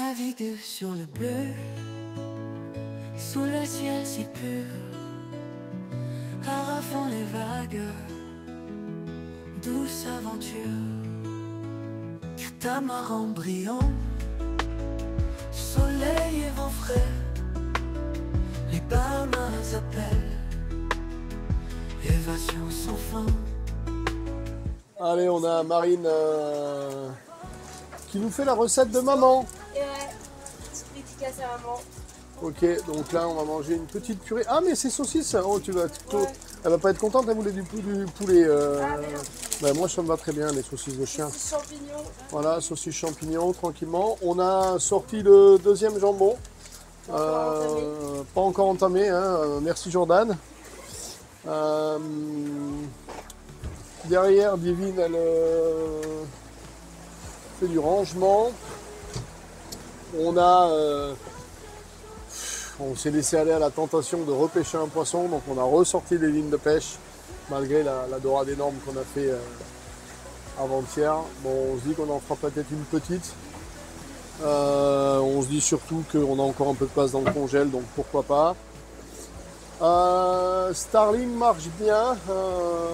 navigue sur le bleu, sous le ciel si pur, arrafant les vagues, douce aventure. Catamaran brillant, soleil et vent frais, les barmains appellent, évasion sans fin. Allez, on a Marine qui nous fait la recette de maman. Et ouais, dédicace à maman. Ok, donc là on va manger une petite purée. Ah mais c'est saucisse. Oh, Ouais. Elle va pas être contente, elle voulait du poulet. Ah merde. Bah, moi ça me va très bien les saucisses de chien. Saucisse champignons. Voilà, saucisses champignons tranquillement. On a sorti le deuxième jambon. Pas encore entamé, hein. Merci Jordan. Derrière, Divine, elle fait du rangement. On s'est laissé aller à la tentation de repêcher un poisson, donc on a ressorti des lignes de pêche, malgré la dorade énorme qu'on a fait avant-hier. Bon, on se dit qu'on en fera peut-être une petite. On se dit surtout qu'on a encore un peu de place dans le congèle, donc pourquoi pas. Starling marche bien,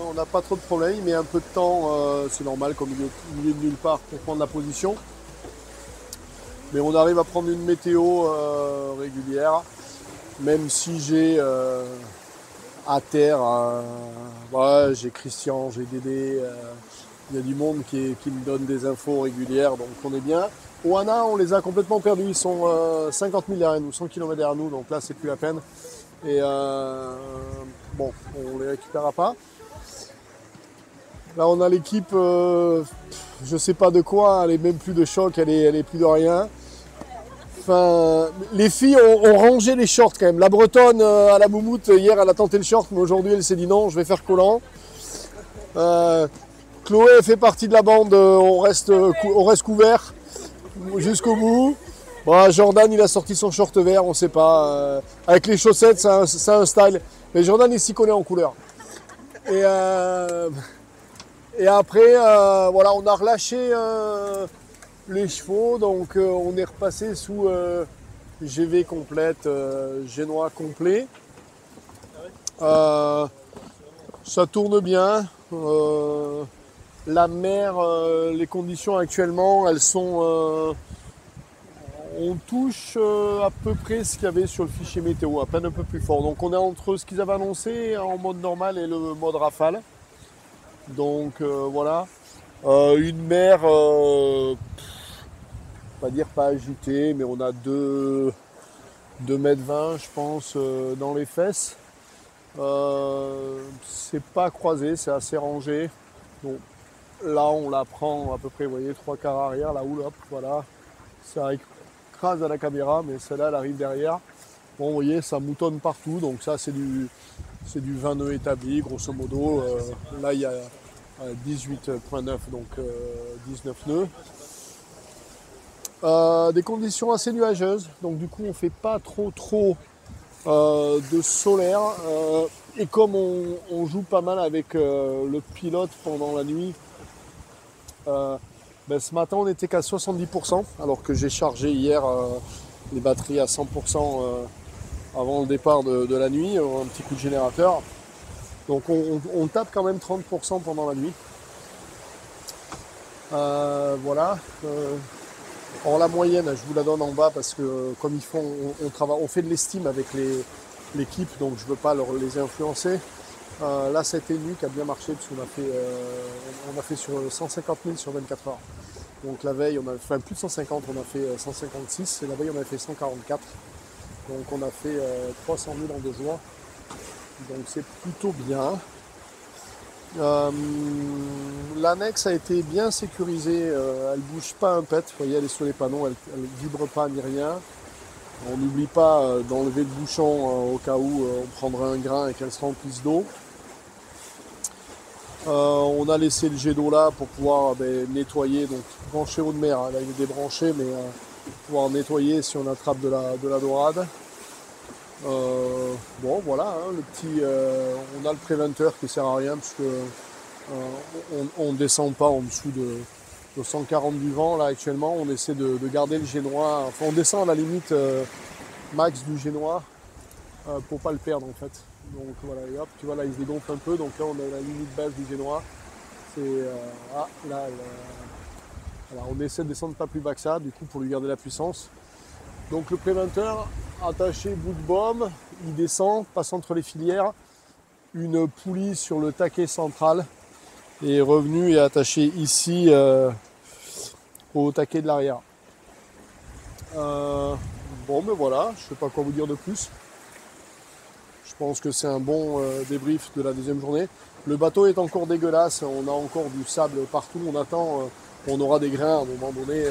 on n'a pas trop de problèmes, il met un peu de temps, c'est normal comme il est de nulle part pour prendre la position. Mais on arrive à prendre une météo régulière, même si j'ai à terre, ouais, j'ai Christian, j'ai Dédé, il y a du monde qui me donne des infos régulières, donc on est bien. Oana, on les a complètement perdus, ils sont 50 000 derrière nous, 100 km derrière nous, donc là c'est plus la peine. Et bon, on les récupérera pas. Là on a l'équipe, je sais pas de quoi, elle est même plus de choc, elle est plus de rien. Enfin, les filles ont rangé les shorts quand même. La Bretonne à la moumoute, hier elle a tenté le short, mais aujourd'hui elle s'est dit non, je vais faire collant. Chloé fait partie de la bande, on reste couvert jusqu'au bout. Bon, Jordan il a sorti son short vert, on sait pas. Avec les chaussettes, c'est un style. Mais Jordan il s'y connaît en couleur. Et après, voilà, on a relâché les chevaux, donc on est repassé sous GV complète, génois complet. Ça tourne bien. La mer, les conditions actuellement, elles sont... on touche à peu près ce qu'il y avait sur le fichier météo, à peine un peu plus fort. Donc on est entre ce qu'ils avaient annoncé en mode normal et le mode rafale. Donc voilà. Une mer, pas dire pas agitée, mais on a 2,20 m je pense dans les fesses. C'est pas croisé, c'est assez rangé. Bon, là on la prend à peu près, vous voyez, 3/4 arrière, la houle, hop, voilà. Ça écrase à la caméra, mais celle-là elle arrive derrière. Bon, vous voyez, ça moutonne partout, donc ça c'est du 20 nœuds établi, grosso modo. Là il y a 18,9, donc 19 nœuds. Des conditions assez nuageuses, donc du coup on fait pas trop de solaire. Et comme on joue pas mal avec le pilote pendant la nuit, ce matin on n'était qu'à 70%, alors que j'ai chargé hier les batteries à 100% avant le départ de la nuit, un petit coup de générateur. Donc on tape quand même 30% pendant la nuit. Voilà. En la moyenne, je vous la donne en bas parce que comme on fait de l'estime avec l'équipe, donc je ne veux pas les influencer. Là, ça a été une nuit qui a bien marché parce qu'on a fait sur 150 000 sur 24 heures. Donc la veille, on a fait plus de 150, on a fait 156 et la veille, on a fait 144. Donc on a fait 300 000 en 2 jours. Donc c'est plutôt bien. L'annexe a été bien sécurisée, elle ne bouge pas un pet, vous voyez elle est sur les panneaux, elle ne vibre pas ni rien. On n'oublie pas d'enlever le bouchon au cas où on prendrait un grain et qu'elle se remplisse d'eau. On a laissé le jet d'eau là pour pouvoir nettoyer, donc brancher eau de mer, hein. Là il est débranché, mais pouvoir nettoyer si on attrape de la dorade. Bon voilà, hein, on a le préventeur qui sert à rien parce que on ne descend pas en dessous le 140 du vent là actuellement. On essaie de garder le génois. Enfin, on descend à la limite max du génois pour pas le perdre en fait. Donc voilà, et hop, tu vois là il se dégonfle un peu. Donc là on a la limite basse du génois. C'est voilà, on essaie de descendre pas plus bas que ça, du coup pour lui garder la puissance. Donc le préventeur attaché bout de baume, il descend, passe entre les filières, une poulie sur le taquet central et est revenu et attaché ici au taquet de l'arrière. Bon ben voilà, je ne sais pas quoi vous dire de plus. Je pense que c'est un bon débrief de la deuxième journée. Le bateau est encore dégueulasse, on a encore du sable partout, on attend, on aura des grains à un moment donné,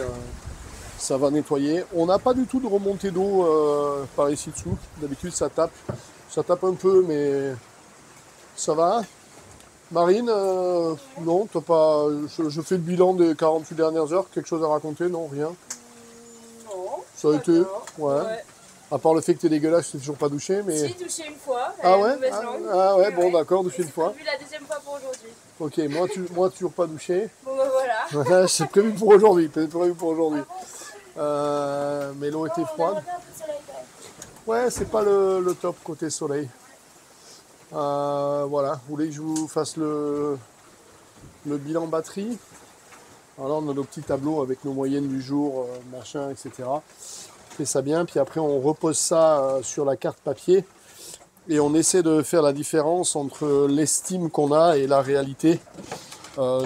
ça va nettoyer. On n'a pas du tout de remontée d'eau par ici dessous, d'habitude ça tape un peu mais ça va. Marine, non, t'as pas. Je fais le bilan des 48 dernières heures, quelque chose à raconter? Non, rien. Non. Ça a été. bien. Ouais. À part le fait que t'es dégueulasse, tu t'es toujours pas douché, mais. Si, touché une fois. Ah elle a ouais une mauvaise langue. Ah ouais, Mais bon d'accord, douché Et une c'est fois. prévu la deuxième fois pour aujourd'hui. Ok, moi toujours pas douché. Bon bah voilà. Voilà, c'est prévu pour aujourd'hui. Mais l'eau était On froide. aimerait bien un peu de soleil quand même. Ouais, c'est pas le top côté soleil. Voilà, vous voulez que je vous fasse le bilan batterie? Alors là, on a nos petits tableaux avec nos moyennes du jour, machin, etc. On fait ça bien, puis après on repose ça sur la carte papier et on essaie de faire la différence entre l'estime qu'on a et la réalité.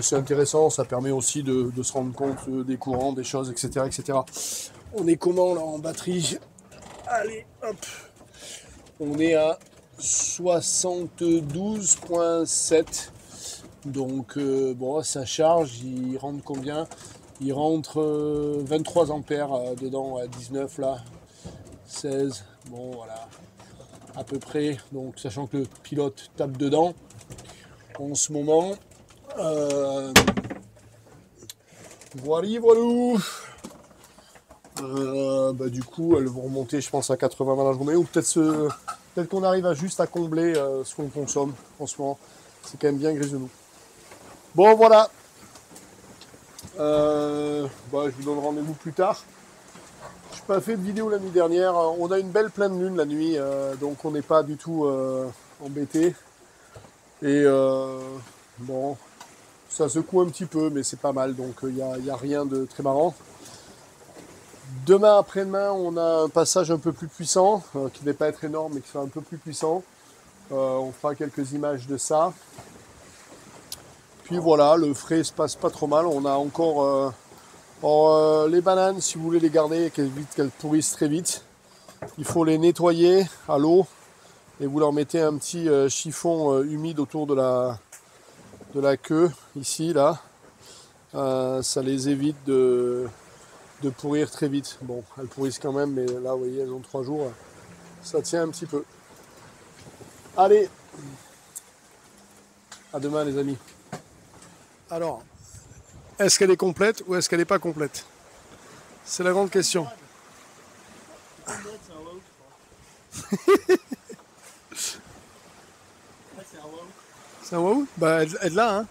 C'est intéressant, ça permet aussi de se rendre compte des courants, des choses, etc., etc. On est comment là en batterie? Allez, hop. On est à 72,7. Donc bon, ça charge, il rentre combien? Il rentre 23 ampères dedans, à 19 là, 16, bon voilà, à peu près. Donc sachant que le pilote tape dedans en ce moment. Voilà. Du coup, elles vont remonter, je pense, à 80 dans la journée, ou peut-être qu'on arrive à juste à combler ce qu'on consomme en ce moment. C'est quand même bien grisonnant. Bon, voilà. Je vous donne rendez-vous plus tard. Je n'ai pas fait de vidéo la nuit dernière. On a une belle pleine lune la nuit, donc on n'est pas du tout embêté. Et bon, ça secoue un petit peu, mais c'est pas mal, donc il n'y a rien de très marrant. Demain après-demain, on a un passage un peu plus puissant, qui ne va pas être énorme, mais qui sera un peu plus puissant. On fera quelques images de ça. Puis voilà, le frais se passe pas trop mal. On a encore les bananes, si vous voulez les garder, qu'elles pourrissent très vite. Il faut les nettoyer à l'eau et vous leur mettez un petit chiffon humide autour de la queue, ici, là. Ça les évite de pourrir très vite. Bon, elles pourrissent quand même, mais là, vous voyez, elles ont 3 jours. Ça tient un petit peu. Allez, à demain les amis. Alors, est-ce qu'elle est complète ou est-ce qu'elle n'est pas complète? C'est la grande question. C'est un waouh? Bah, elle l'a, hein.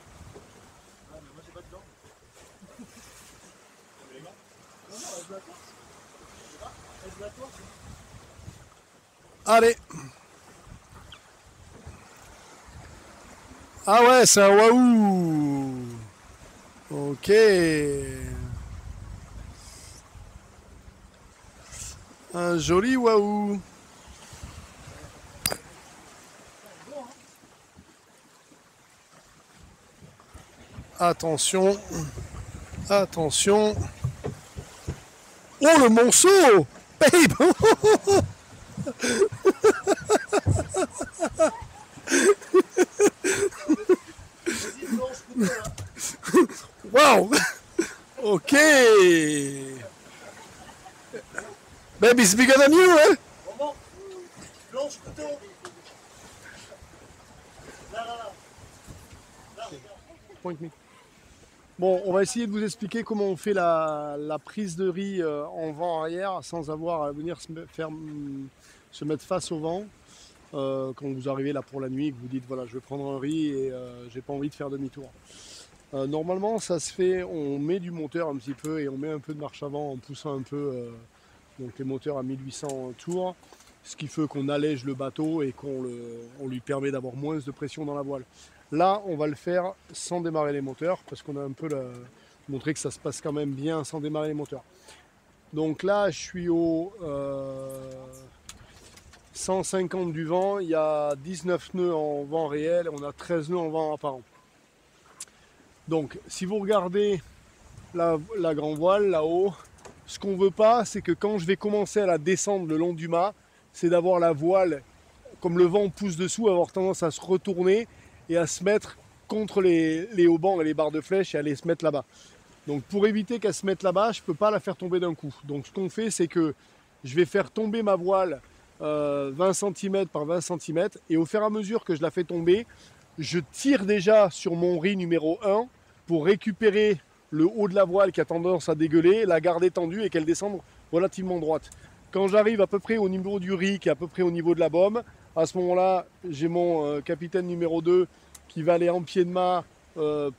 Allez. Ah ouais, c'est un waouh. Ok. Un joli waouh. Attention. Attention. Oh, le monceau! Babe! Wow! Ok! Babe, it's bigger than you, hein? Blanche couteau. Point me. Bon, on va essayer de vous expliquer comment on fait la prise de riz en vent arrière sans avoir à venir se mettre face au vent. Quand vous arrivez là pour la nuit et que vous dites voilà, je vais prendre un riz et j'ai pas envie de faire demi-tour. Normalement, ça se fait, on met du moteur un petit peu et on met un peu de marche avant en poussant un peu donc les moteurs à 1800 tours, ce qui fait qu'on allège le bateau et on lui permet d'avoir moins de pression dans la voile. Là, on va le faire sans démarrer les moteurs parce qu'on a un peu montré que ça se passe quand même bien sans démarrer les moteurs. Donc là, je suis au 150 du vent, il y a 19 nœuds en vent réel, on a 13 nœuds en vent apparent. Donc, si vous regardez la grand voile là-haut, ce qu'on veut pas, c'est que quand je vais commencer à la descendre le long du mât, c'est d'avoir la voile, comme le vent pousse dessous, avoir tendance à se retourner et à se mettre contre les haubans et les barres de flèche et aller se mettre là-bas. Donc, pour éviter qu'elle se mette là-bas, je ne peux pas la faire tomber d'un coup. Donc, ce qu'on fait, c'est que je vais faire tomber ma voile 20 cm par 20 cm et au fur et à mesure que je la fais tomber, je tire déjà sur mon riz numéro 1 pour récupérer le haut de la voile qui a tendance à dégueuler, la garder tendue et qu'elle descende relativement droite. Quand j'arrive à peu près au niveau du riz, qui est à peu près au niveau de la baume, à ce moment-là, j'ai mon capitaine numéro 2 qui va aller en pied de mât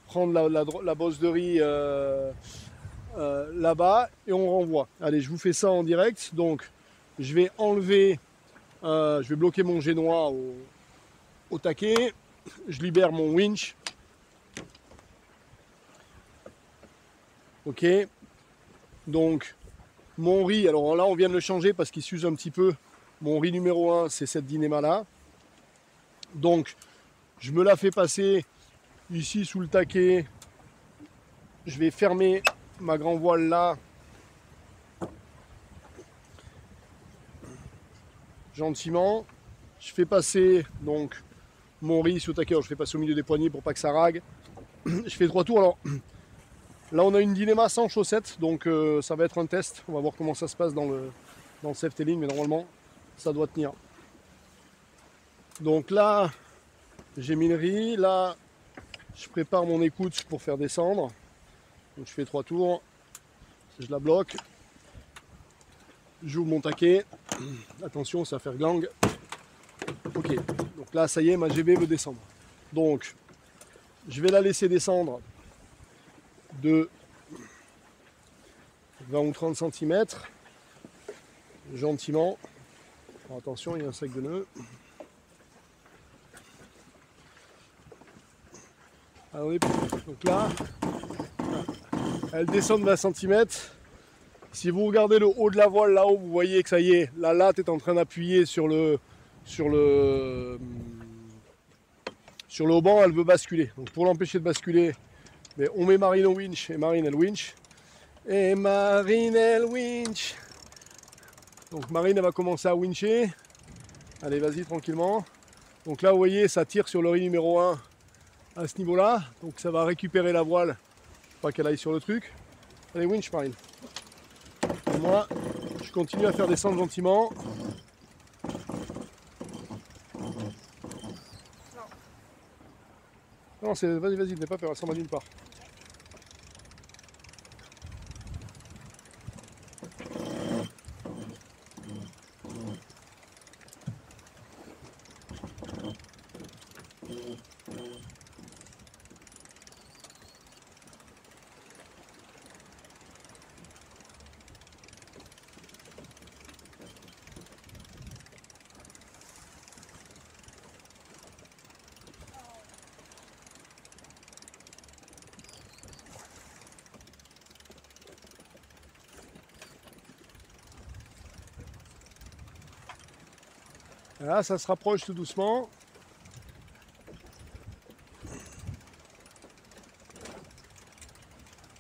prendre la bosse de riz là-bas et on renvoie. Allez, je vous fais ça en direct. Donc, je vais enlever, je vais bloquer mon génois au taquet. Je libère mon winch. Ok. Donc, mon riz, alors là, on vient de le changer parce qu'il s'use un petit peu. Mon riz numéro 1, c'est cette Dynéma-là. Donc, je me la fais passer ici sous le taquet. Je vais fermer ma grand voile là. Gentiment. Je fais passer donc mon riz sous le taquet. Alors, je fais passer au milieu des poignets pour pas que ça rague. Je fais 3 tours. Alors, là, on a une Dynéma sans chaussettes. Donc, ça va être un test. On va voir comment ça se passe dans le safety-ling. Mais normalement, ça doit tenir. Donc là, j'ai mis le riz. Là, je prépare mon écoute pour faire descendre. Donc je fais 3 tours. Je la bloque. J'ouvre mon taquet. Attention, ça va faire gang. Ok. Donc là, ça y est, ma GB veut descendre. Donc, je vais la laisser descendre de 20 ou 30 cm. Gentiment. Alors, attention, il y a un sac de nœuds. Donc là, elle descend de 20 cm. Si vous regardez le haut de la voile là-haut, vous voyez que ça y est, la latte est en train d'appuyer sur le hauban, elle veut basculer. Donc pour l'empêcher de basculer, mais on met Marine au winch et Marine elle winch. Et Marine elle winch. Donc Marine elle va commencer à wincher. Allez, vas-y tranquillement. Donc là vous voyez, ça tire sur le riz numéro 1 à ce niveau-là. Donc ça va récupérer la voile. Pas qu'elle aille sur le truc. Allez, winch Marine. Et moi, je continue à faire descendre gentiment. Non, c'est vas-y, n'aie pas peur, elle s'en va nulle part. Là, ça se rapproche tout doucement.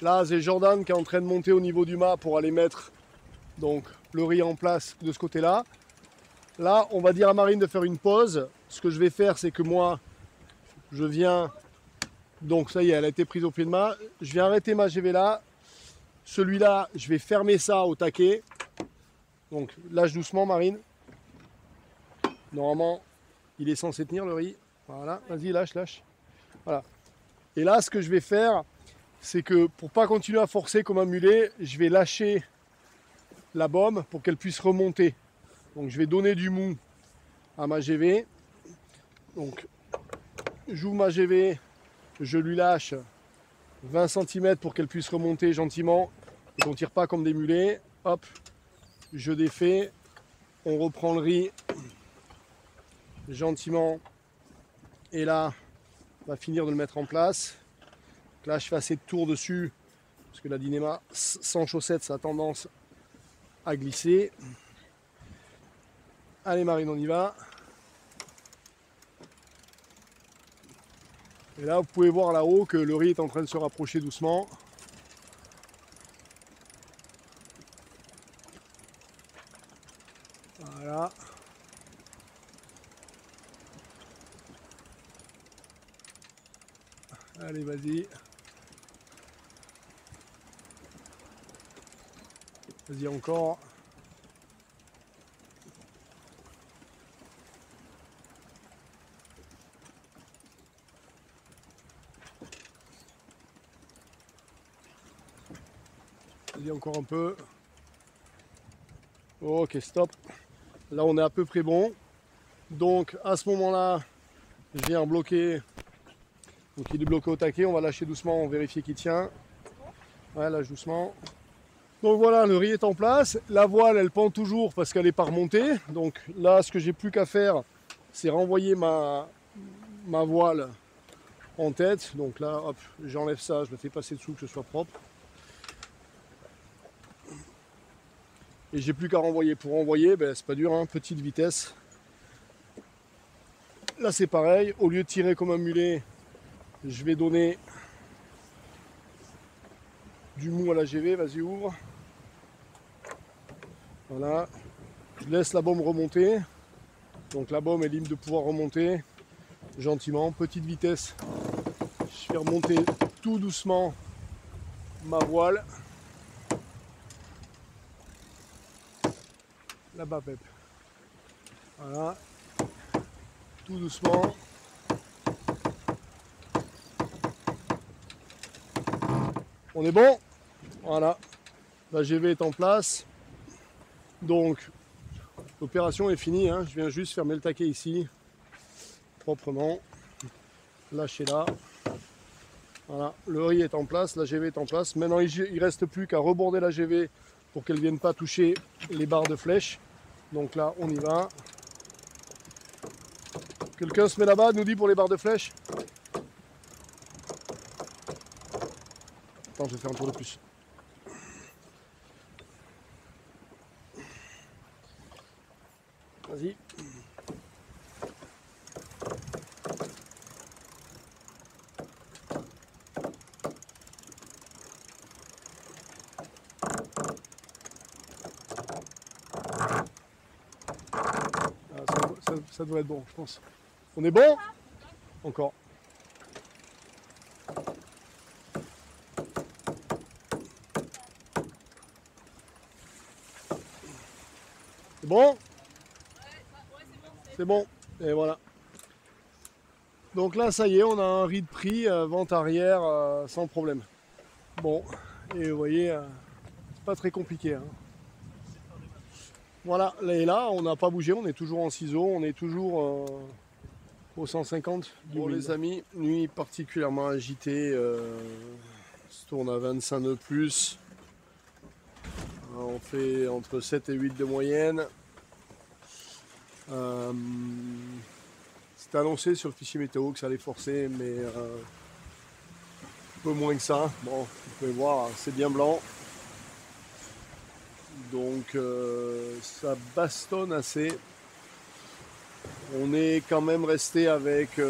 Là, c'est Jordan qui est en train de monter au niveau du mât pour aller mettre donc, le riz en place de ce côté-là. Là, on va dire à Marine de faire une pause. Ce que je vais faire, c'est que moi, je viens... Donc ça y est, elle a été prise au pied de mât. Je viens arrêter ma GV là. Celui-là, je vais fermer ça au taquet. Donc lâche doucement, Marine. Normalement, il est censé tenir le riz. Voilà, vas-y, lâche. Voilà. Et là, ce que je vais faire, c'est que pour pas continuer à forcer comme un mulet, je vais lâcher la baume pour qu'elle puisse remonter. Donc je vais donner du mou à ma GV. Donc j'ouvre ma GV, je lui lâche 20 cm pour qu'elle puisse remonter gentiment et qu'on ne tire pas comme des mulets. Hop, je défais, on reprend le riz gentiment et là on va finir de le mettre en place. Donc là je fais assez de tours dessus parce que la Dynéma sans chaussettes ça a tendance à glisser. Allez Marine, on y va. Et là vous pouvez voir là-haut que le riz est en train de se rapprocher doucement. Voilà. Allez, vas-y. Vas-y encore. Vas-y encore un peu. Ok, stop. Là, on est à peu près bon. Donc, à ce moment-là, je viens bloquer. Donc, il est bloqué au taquet. On va lâcher doucement, on vérifie qu'il tient. Ouais, lâche doucement. Donc voilà, le riz est en place. La voile, elle pend toujours parce qu'elle n'est pas remontée. Donc là, ce que j'ai plus qu'à faire, c'est renvoyer ma voile en tête. Donc là, hop, j'enlève ça, je le fais passer dessous que ce soit propre. Et j'ai plus qu'à renvoyer. Pour renvoyer, ben, c'est pas dur, hein, petite vitesse. Là c'est pareil, au lieu de tirer comme un mulet, je vais donner du mou à la GV, vas-y ouvre. Voilà, je laisse la baume remonter. Donc la baume est libre de pouvoir remonter gentiment, petite vitesse. Je fais remonter tout doucement ma voile. Là-bas, Pep. Voilà. Tout doucement. On est bon. Voilà. La GV est en place. Donc, l'opération est finie. Hein. Je viens juste fermer le taquet ici. Proprement. Lâcher là. Voilà. Le riz est en place. La GV est en place. Maintenant, il ne reste plus qu'à reborder la GV pour qu'elle ne vienne pas toucher les barres de flèche. Donc là, on y va. Quelqu'un se met là-bas, nous dit pour les barres de flèche. Attends, je vais faire un tour de plus. Vas-y. Ça doit être bon, je pense. On est bon? Encore. C'est bon? C'est bon. Et voilà. Donc là, ça y est, on a un riz de prix, vente arrière, sans problème. Bon, et vous voyez, c'est pas très compliqué. Hein. Voilà, et là, on n'a pas bougé, on est toujours en ciseaux, on est toujours au 150. Bon les amis, nuit particulièrement agitée, se tourne à 25 nœuds plus. On fait entre 7 et 8 de moyenne. C'était annoncé sur le fichier météo que ça allait forcer, mais un peu moins que ça. Bon, vous pouvez voir, c'est bien blanc. Donc ça bastonne assez. On est quand même resté avec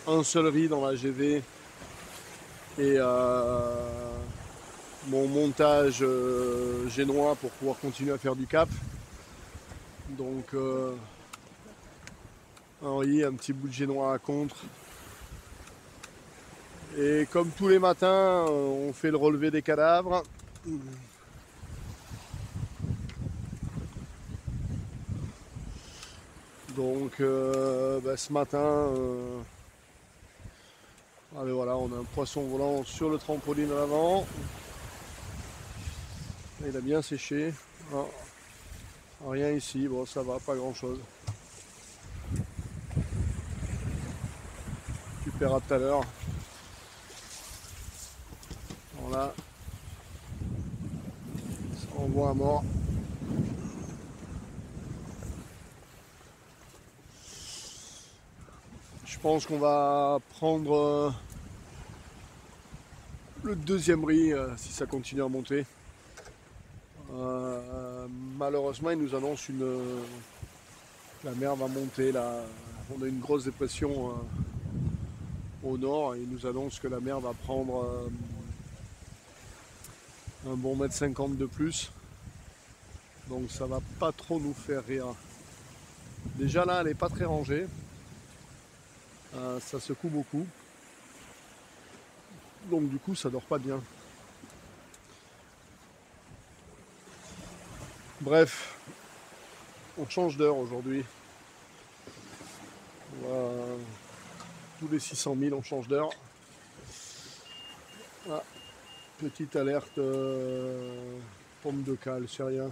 un seul riz dans la GV et mon montage génois pour pouvoir continuer à faire du cap. Donc un riz, un petit bout de génois à contre. Et comme tous les matins, on fait le relevé des cadavres. Donc ce matin, allez, voilà, on a un poisson volant sur le trampoline à l'avant. Il a bien séché. Ah, rien ici, bon ça va, pas grand chose. Tu paieras tout à l'heure. Voilà. Ça envoie à mort. Je pense qu'on va prendre le deuxième riz si ça continue à monter. Malheureusement, il nous annonce la mer va monter là. On a une grosse dépression au nord et il nous annonce que la mer va prendre un bon 1,50 m de plus. Donc ça va pas trop nous faire rire. Déjà là, elle n'est pas très rangée. Ça secoue beaucoup. Donc du coup, ça dort pas bien. Bref, on change d'heure aujourd'hui. Tous les 600 000, on change d'heure. Ah, petite alerte pompe de cale, c'est rien.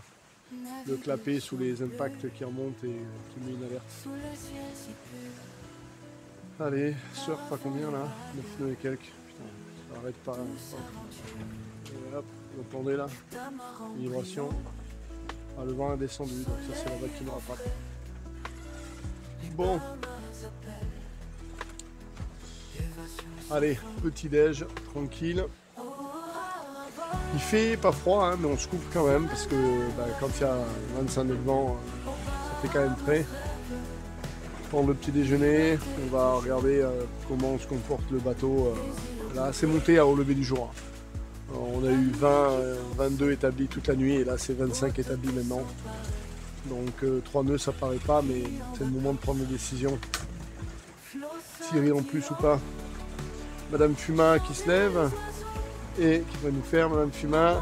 Le clapet sous les impacts qui remontent et qui met une alerte. Sous le ciel si pur, Allez, surf à combien là 9 nœuds et quelques. Putain, ça arrête pas. Et hop, vous entendez là vibration. Ah, le vent est descendu, donc ça c'est la vague qui me rattrape. Bon. Allez, petit déj, tranquille. Il fait pas froid, hein, mais on se couvre quand même, parce que quand il y a 25 nœuds de vent, ça fait quand même frais. Prendre le petit déjeuner, on va regarder comment se comporte le bateau. Là, c'est monté au lever du jour. On a eu 22 établis toute la nuit, et là c'est 25 établis maintenant. Donc 3 nœuds ça paraît pas, mais c'est le moment de prendre des décisions. Tirer en plus ou pas. Madame Fuma qui se lève et qui va nous faire Madame Fuma.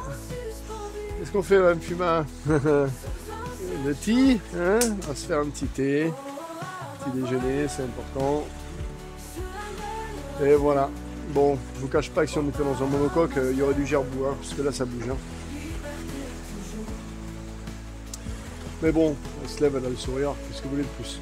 Qu'est-ce qu'on fait Madame Fuma? Le thé, hein, on va se faire un petit thé. Petit déjeuner, c'est important. Et voilà. Bon, je vous cache pas que si on était dans un monocoque, il y aurait du gerbou, hein, parce que là ça bouge. Hein. Mais bon, elle se lève, elle a le sourire, qu'est-ce que vous voulez de plus?